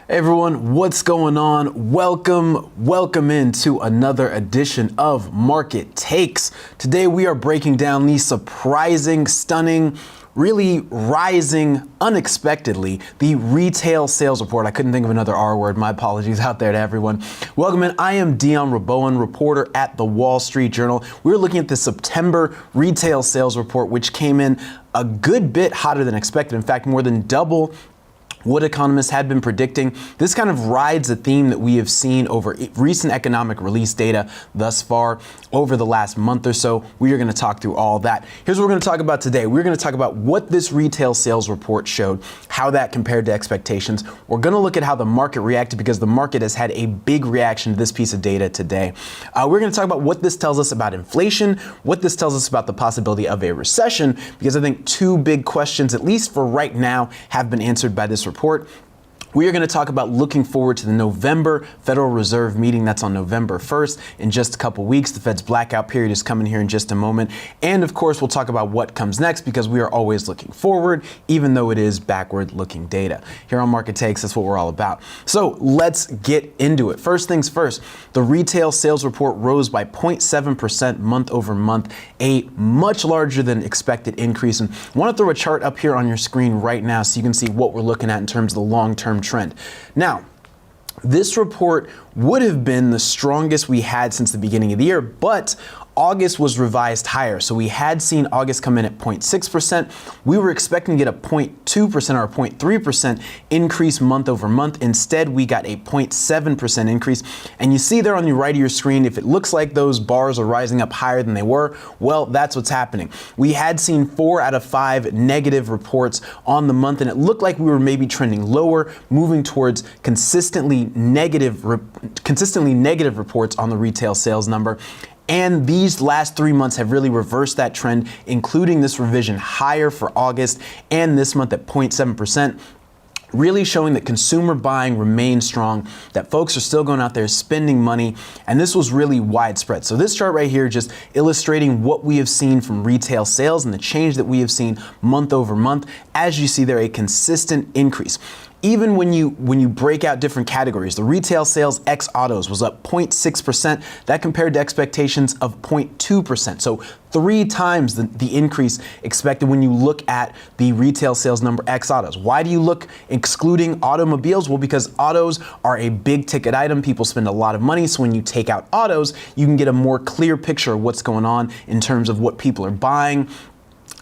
Hey everyone, what's going on? Welcome into another edition of Market Takes. Today we are breaking down the surprising, stunning, really rising unexpectedly, the retail sales report. I couldn't think of another R word. My apologies out there to everyone. Welcome in. I am Dion Raboan, reporter at the Wall Street Journal. We're looking at the September retail sales report, which came in a good bit hotter than expected. In fact, more than double what economists had been predicting. This kind of rides a theme that we have seen over recent economic release data thus far over the last month or so. We are going to talk through all that. Here's what we're going to talk about today. We're going to talk about what this retail sales report showed, how that compared to expectations. We're going to look at how the market reacted because the market has had a big reaction to this piece of data today. We're going to talk about what this tells us about inflation, what this tells us about the possibility of a recession, because I think two big questions, at least for right now, have been answered by this report. We are going to talk about looking forward to the November Federal Reserve meeting. That's on November 1st in just a couple weeks. The Fed's blackout period is coming here in just a moment. And of course, we'll talk about what comes next because we are always looking forward, even though it is backward looking data. Here on Market Takes, that's what we're all about. So let's get into it. First things first, the retail sales report rose by 0.7% month over month, a much larger than expected increase. And I want to throw a chart up here on your screen right now so you can see what we're looking at in terms of the long-term trend. Now, this report would have been the strongest we had since the beginning of the year, but August was revised higher. So we had seen August come in at 0.6%. We were expecting to get a 0.2% or a 0.3% increase month over month. Instead, we got a 0.7% increase. And you see there on the right of your screen, if it looks like those bars are rising up higher than they were, well, that's what's happening. We had seen 4 out of 5 negative reports on the month, and it looked like we were maybe trending lower, moving towards consistently negative reports on the retail sales number. And these last 3 months have really reversed that trend, including this revision higher for August and this month at 0.7%. Really showing that consumer buying remains strong, that folks are still going out there spending money, and this was really widespread. So this chart right here just illustrating what we have seen from retail sales and the change that we have seen month over month. As you see there, a consistent increase. Even when you break out different categories, the retail sales ex autos was up 0.6%. That compared to expectations of 0.2%. So 3 times the increase expected when you look at the retail sales number ex autos. Why do you look excluding automobiles? Well, because autos are a big ticket item. People spend a lot of money. So when you take out autos, you can get a more clear picture of what's going on in terms of what people are buying.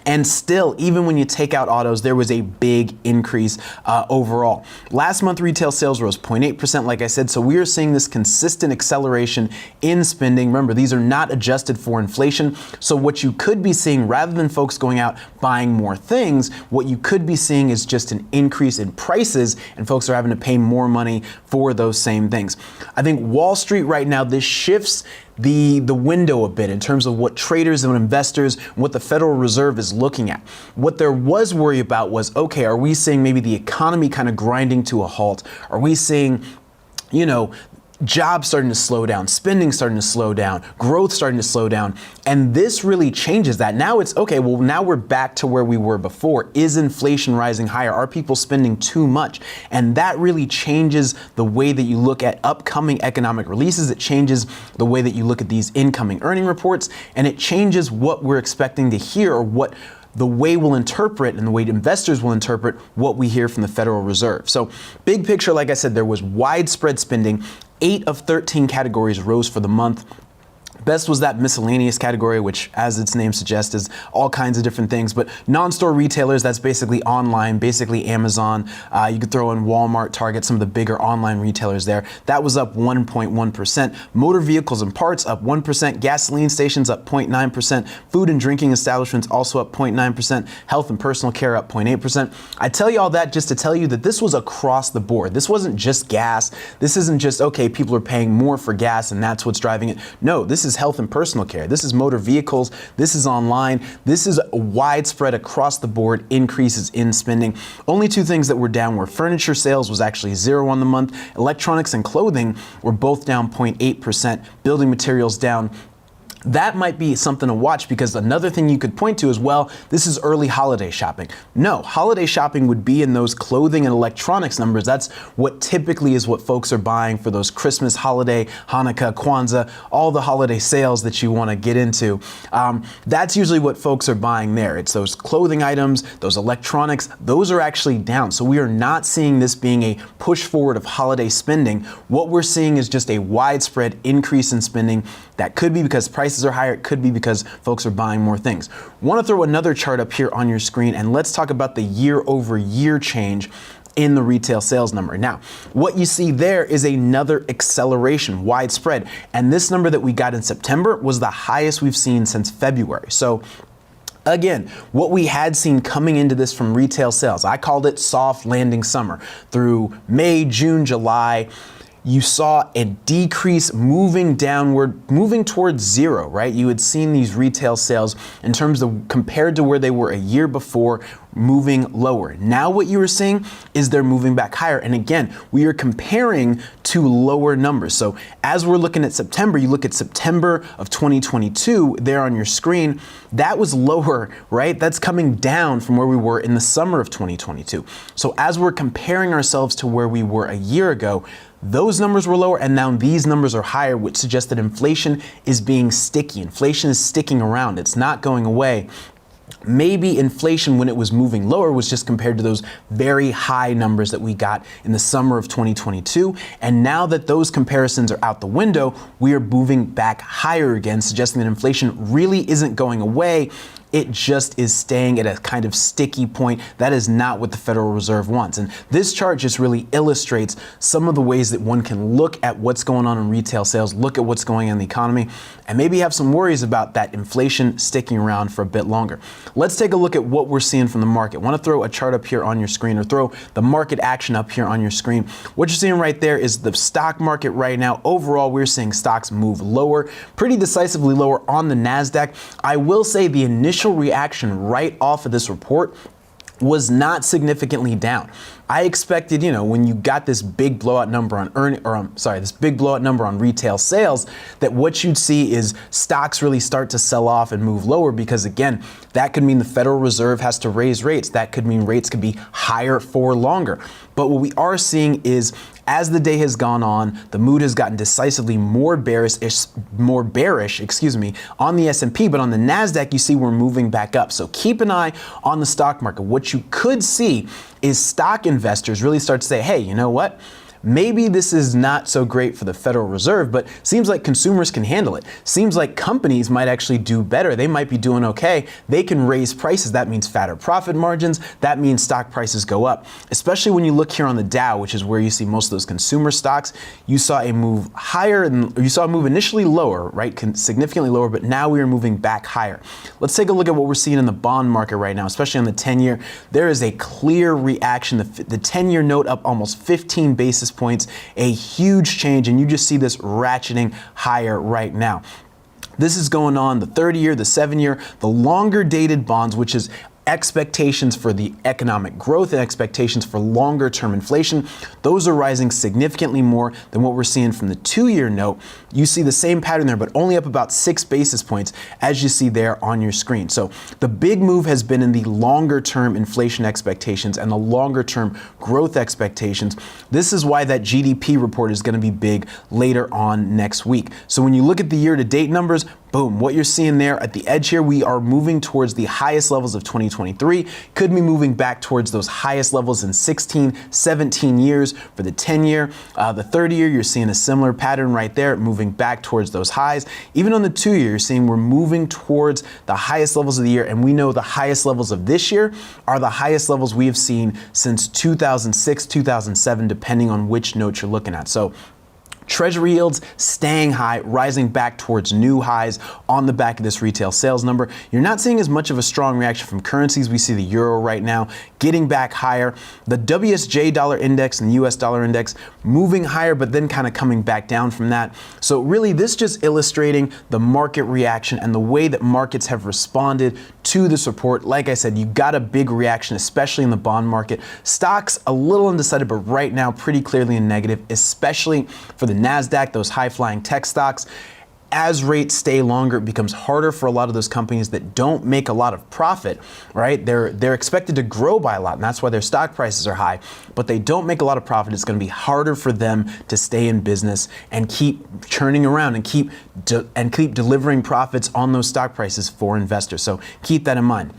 And still, even when you take out autos, there was a big increase overall. Last month, retail sales rose 0.8%, like I said. So we are seeing this consistent acceleration in spending. Remember, these are not adjusted for inflation. So what you could be seeing, rather than folks going out buying more things, what you could be seeing is just an increase in prices, and folks are having to pay more money for those same things. I think Wall Street right now, this shifts the window a bit in terms of what traders and investors, what the Federal Reserve is looking at. What there was worry about was, okay, are we seeing maybe the economy kind of grinding to a halt? Are we seeing, jobs starting to slow down, spending starting to slow down, growth starting to slow down? And this really changes that. Now it's, okay, well, now we're back to where we were before. Is inflation rising higher? Are people spending too much? And that really changes the way that you look at upcoming economic releases. It changes the way that you look at these incoming earning reports, and it changes what we're expecting to hear, or what the way we'll interpret and the way investors will interpret what we hear from the Federal Reserve. So big picture, like I said, there was widespread spending. 8 of 13 categories rose for the month. Best was that miscellaneous category, which, as its name suggests, is all kinds of different things. But non-store retailers, that's basically online, basically Amazon. You could throw in Walmart, Target, some of the bigger online retailers there. That was up 1.1%. Motor vehicles and parts up 1%. Gasoline stations up 0.9%. Food and drinking establishments also up 0.9%. Health and personal care up 0.8%. I tell you all that just to tell you that this was across the board. This wasn't just gas. This isn't just, okay, people are paying more for gas and that's what's driving it. No, this is health and personal care. This is motor vehicles. This is online. This is widespread across the board increases in spending. Only 2 things that were down were furniture sales was actually 0 on the month. Electronics and clothing were both down 0.8%. Building materials down that might be something to watch, because another thing you could point to is, well, this is early holiday shopping. No, holiday shopping would be in those clothing and electronics numbers. That's what typically is what folks are buying for those Christmas, holiday, Hanukkah, Kwanzaa, all the holiday sales that you want to get into. That's usually what folks are buying there. It's those clothing items, those electronics, those are actually down. So we are not seeing this being a push forward of holiday spending. What we're seeing is just a widespread increase in spending. That could be because prices are higher. It could be because folks are buying more things. Want to throw another chart up here on your screen, and let's talk about the year-over-year change in the retail sales number. Now, what you see there is another acceleration, widespread. And this number that we got in September was the highest we've seen since February. So again, what we had seen coming into this from retail sales, I called it soft landing summer. Through May, June, July, you saw a decrease moving downward, moving towards zero, right? You had seen these retail sales in terms of compared to where they were a year before, moving lower. Now what you are seeing is they're moving back higher. And again, we are comparing to lower numbers. So as we're looking at September, you look at September of 2022 there on your screen, that was lower, right? That's coming down from where we were in the summer of 2022. So as we're comparing ourselves to where we were a year ago, those numbers were lower, and now these numbers are higher, which suggests that inflation is being sticky. Inflation is sticking around. It's not going away. Maybe inflation, when it was moving lower, was just compared to those very high numbers that we got in the summer of 2022. And now that those comparisons are out the window, we are moving back higher again, suggesting that inflation really isn't going away. It just is staying at a kind of sticky point. That is not what the Federal Reserve wants. And this chart just really illustrates some of the ways that one can look at what's going on in retail sales, look at what's going on in the economy, and maybe have some worries about that inflation sticking around for a bit longer. Let's take a look at what we're seeing from the market. I want to throw a chart up here on your screen, or throw the market action up here on your screen. What you're seeing right there is the stock market right now. Overall, we're seeing stocks move lower, pretty decisively lower on the NASDAQ. I will say the initial reaction right off of this report was not significantly down. I expected, when you got this big blowout number on this big blowout number on retail sales, that what you'd see is stocks really start to sell off and move lower, because again, that could mean the Federal Reserve has to raise rates. That could mean rates could be higher for longer. But what we are seeing is, as the day has gone on, the mood has gotten decisively more bearish, on the S&P, but on the NASDAQ, you see we're moving back up. So keep an eye on the stock market. What you could see is stock investors really start to say, hey, you know what? Maybe this is not so great for the Federal Reserve, but seems like consumers can handle it. Seems like companies might actually do better. They might be doing okay. They can raise prices. That means fatter profit margins. That means stock prices go up. Especially when you look here on the Dow, which is where you see most of those consumer stocks, you saw a move higher, and you saw a move initially lower, right? Significantly lower, but now we are moving back higher. Let's take a look at what we're seeing in the bond market right now, especially on the 10-year. There is a clear reaction. The 10-year note up almost 15 basis points, a huge change, and you just see this ratcheting higher right now. This is going on the 30-year, the 7-year, the longer dated bonds, which is expectations for the economic growth and expectations for longer term inflation. Those are rising significantly more than what we're seeing from the 2-year note. You see the same pattern there, but only up about 6 basis points, as you see there on your screen. So the big move has been in the longer term inflation expectations and the longer term growth expectations. This is why that GDP report is going to be big later on next week. So when you look at the year to date numbers, boom, what you're seeing there at the edge here, we are moving towards the highest levels of 2023, could be moving back towards those highest levels in 16, 17 years for the 10-year. The 30-year, you're seeing a similar pattern right there, moving back towards those highs. Even on the 2-year, you're seeing we're moving towards the highest levels of the year, and we know the highest levels of this year are the highest levels we have seen since 2006, 2007, depending on which note you're looking at. So Treasury yields staying high, rising back towards new highs on the back of this retail sales number. You're not seeing as much of a strong reaction from currencies. We see the euro right now getting back higher. The WSJ dollar index and US dollar index moving higher, but then kind of coming back down from that. So really, this just illustrating the market reaction and the way that markets have responded to this report. Like I said, you got a big reaction, especially in the bond market. Stocks a little undecided, but right now pretty clearly in negative, especially for the NASDAQ, those high-flying tech stocks. as rates stay longer, it becomes harder for a lot of those companies that don't make a lot of profit, right? They're expected to grow by a lot, and that's why their stock prices are high, but they don't make a lot of profit. It's going to be harder for them to stay in business and keep churning around and keep delivering profits on those stock prices for investors. So keep that in mind.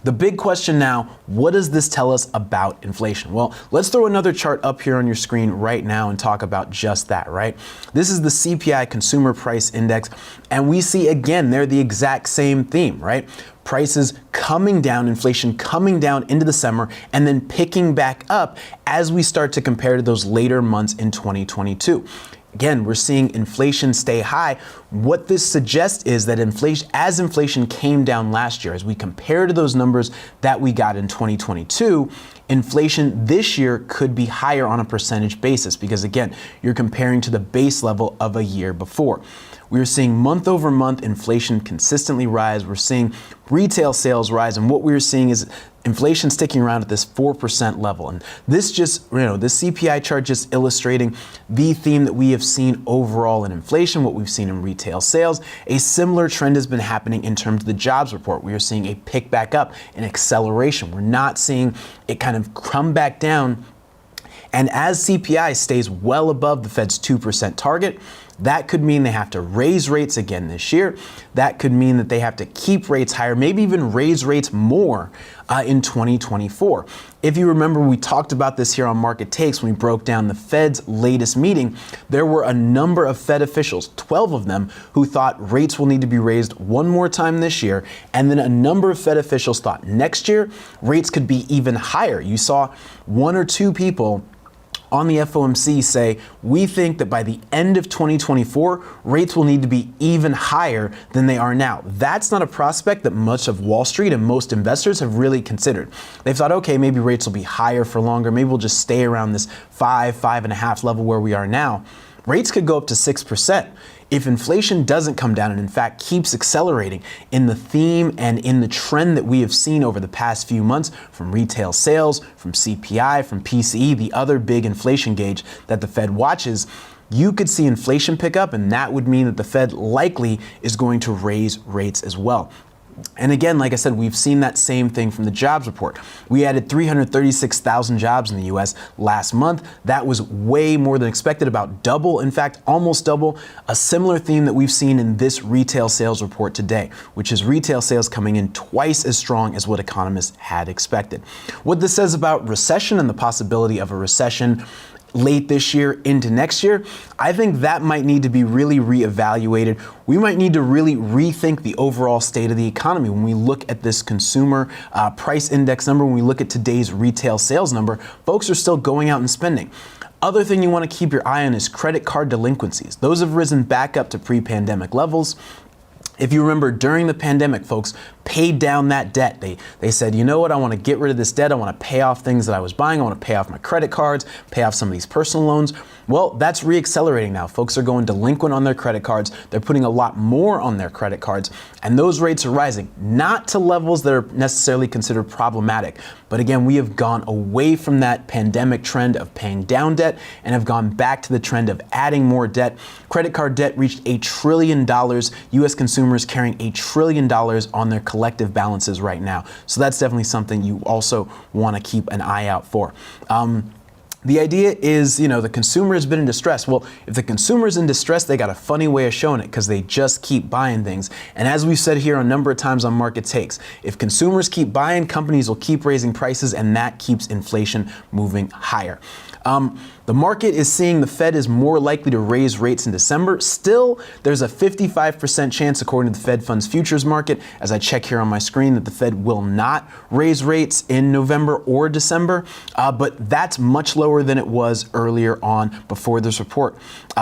The big question now, what does this tell us about inflation? Well, let's throw another chart up here on your screen right now and talk about just that, right? This is the CPI, Consumer Price Index, and we see again, they're the exact same theme, right? Prices coming down, inflation coming down into the summer, and then picking back up as we start to compare to those later months in 2022. Again, we're seeing inflation stay high. What this suggests is that as inflation came down last year, as we compare to those numbers that we got in 2022, inflation this year could be higher on a percentage basis because, again, you're comparing to the base level of a year before. We are seeing month over month inflation consistently rise. We're seeing retail sales rise, and what we're seeing is inflation sticking around at this 4% level. And this just, this CPI chart just illustrating the theme that we have seen overall in inflation, what we've seen in retail sales. A similar trend has been happening in terms of the jobs report. We are seeing a pick back up, an acceleration. We're not seeing it kind of come back down. And as CPI stays well above the Fed's 2% target, that could mean they have to raise rates again this year. That could mean that they have to keep rates higher, maybe even raise rates more in 2024. If you remember, we talked about this here on Market Takes when we broke down the Fed's latest meeting. There were a number of Fed officials, 12 of them, who thought rates will need to be raised one more time this year. And then a number of Fed officials thought next year rates could be even higher. You saw one or two people on the FOMC say, we think that by the end of 2024, rates will need to be even higher than they are now. That's not a prospect that much of Wall Street and most investors have really considered. They've thought, okay, maybe rates will be higher for longer. Maybe we'll just stay around this 5.5 level where we are now. Rates could go up to 6%. If inflation doesn't come down and in fact keeps accelerating in the theme and in the trend that we have seen over the past few months from retail sales, from CPI, from PCE, the other big inflation gauge that the Fed watches, you could see inflation pick up, and that would mean that the Fed likely is going to raise rates as well. And again, like I said, we've seen that same thing from the jobs report. We added 336,000 jobs in the U.S. last month. That was way more than expected, about double, in fact, almost double. A similar theme that we've seen in this retail sales report today, which is retail sales coming in twice as strong as what economists had expected. What this says about recession and the possibility of a recession late this year into next year, I think that might need to be really reevaluated. We might need to really rethink the overall state of the economy when we look at this consumer price index number, when we look at today's retail sales number. Folks are still going out and spending. Other thing you want to keep your eye on is credit card delinquencies. Those have risen back up to pre-pandemic levels. If you remember, during the pandemic, folks paid down that debt. They said, you know what, I want to get rid of this debt. I want to pay off things that I was buying. I want to pay off my credit cards, pay off some of these personal loans. Well, that's reaccelerating now. Folks are going delinquent on their credit cards. They're putting a lot more on their credit cards, and those rates are rising, not to levels that are necessarily considered problematic. But again, we have gone away from that pandemic trend of paying down debt and have gone back to the trend of adding more debt. Credit card debt reached $1 trillion. U.S. consumers carrying $1 trillion on their collective balances right now. So that's definitely something you also want to keep an eye out for. The idea is, the consumer has been in distress. Well, if the consumer is in distress, they got a funny way of showing it because they just keep buying things. And as we've said here a number of times on Market Takes, if consumers keep buying, companies will keep raising prices, and that keeps inflation moving higher. The market is seeing the Fed is more likely to raise rates in December. Still, there's a 55% chance, according to the Fed Funds Futures market, as I check here on my screen, that the Fed will not raise rates in November or December. But that's much lower than it was earlier on before this report.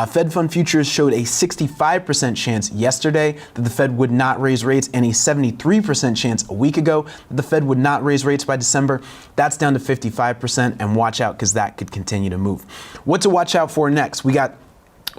Fed Fund Futures showed a 65% chance yesterday that the Fed would not raise rates and a 73% chance a week ago that the Fed would not raise rates by December. That's down to 55%, and watch out because that could continue to move. What to watch out for next? We got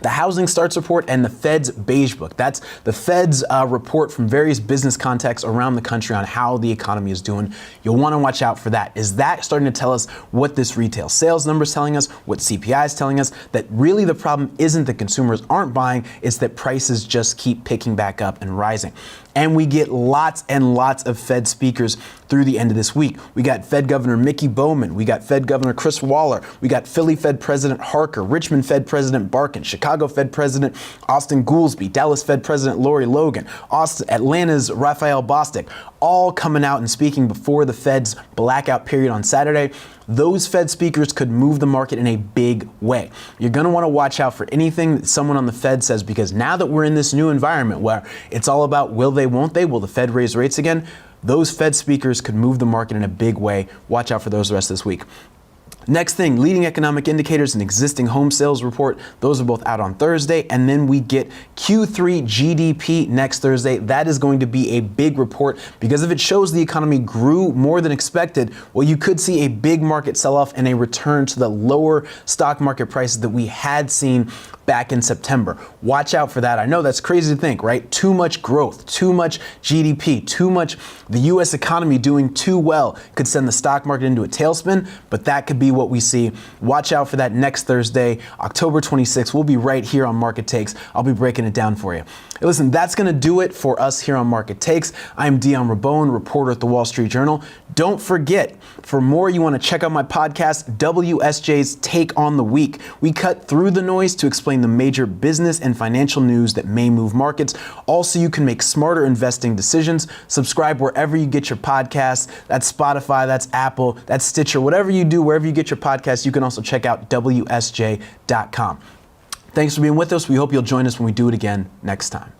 the housing starts report and the Fed's beige book. That's the Fed's report from various business contexts around the country on how the economy is doing. You'll want to watch out for that. Is that starting to tell us what this retail sales number is telling us, what CPI is telling us, that really the problem isn't that consumers aren't buying, it's that prices just keep picking back up and rising. And we get lots and lots of Fed speakers through the end of this week. We got Fed Governor Mickey Bowman. We got Fed Governor Chris Waller. We got Philly Fed President Harker, Richmond Fed President Barkin, Chicago Fed President Austin Goolsbee, Dallas Fed President Lori Logan, Atlanta's Raphael Bostic, all coming out and speaking before the Fed's blackout period on Saturday. Those Fed speakers could move the market in a big way. You're going to want to watch out for anything that someone on the Fed says, because now that we're in this new environment where it's all about will they, won't they, will the Fed raise rates again, those Fed speakers could move the market in a big way. Watch out for those the rest of this week. Next thing, leading economic indicators and existing home sales report. Those are both out on Thursday. And then we get Q3 GDP next Thursday. That is going to be a big report, because if it shows the economy grew more than expected, well, you could see a big market sell-off and a return to the lower stock market prices that we had seen back in September. Watch out for that. I know that's crazy to think, right? Too much growth, too much GDP, too much the US economy doing too well could send the stock market into a tailspin, but that could be what we see. Watch out for that next Thursday, October 26th. We'll be right here on Market Takes. I'll be breaking it down for you. Listen, that's going to do it for us here on Market Takes. I'm Dion Rabone, reporter at the Wall Street Journal. Don't forget, for more, you want to check out my podcast, WSJ's Take on the Week. We cut through the noise to explain the major business and financial news that may move markets. Also, you can make smarter investing decisions. Subscribe wherever you get your podcasts. That's Spotify, that's Apple, that's Stitcher, whatever you do, wherever you get your podcasts. You can also check out WSJ.com. Thanks for being with us. We hope you'll join us when we do it again next time.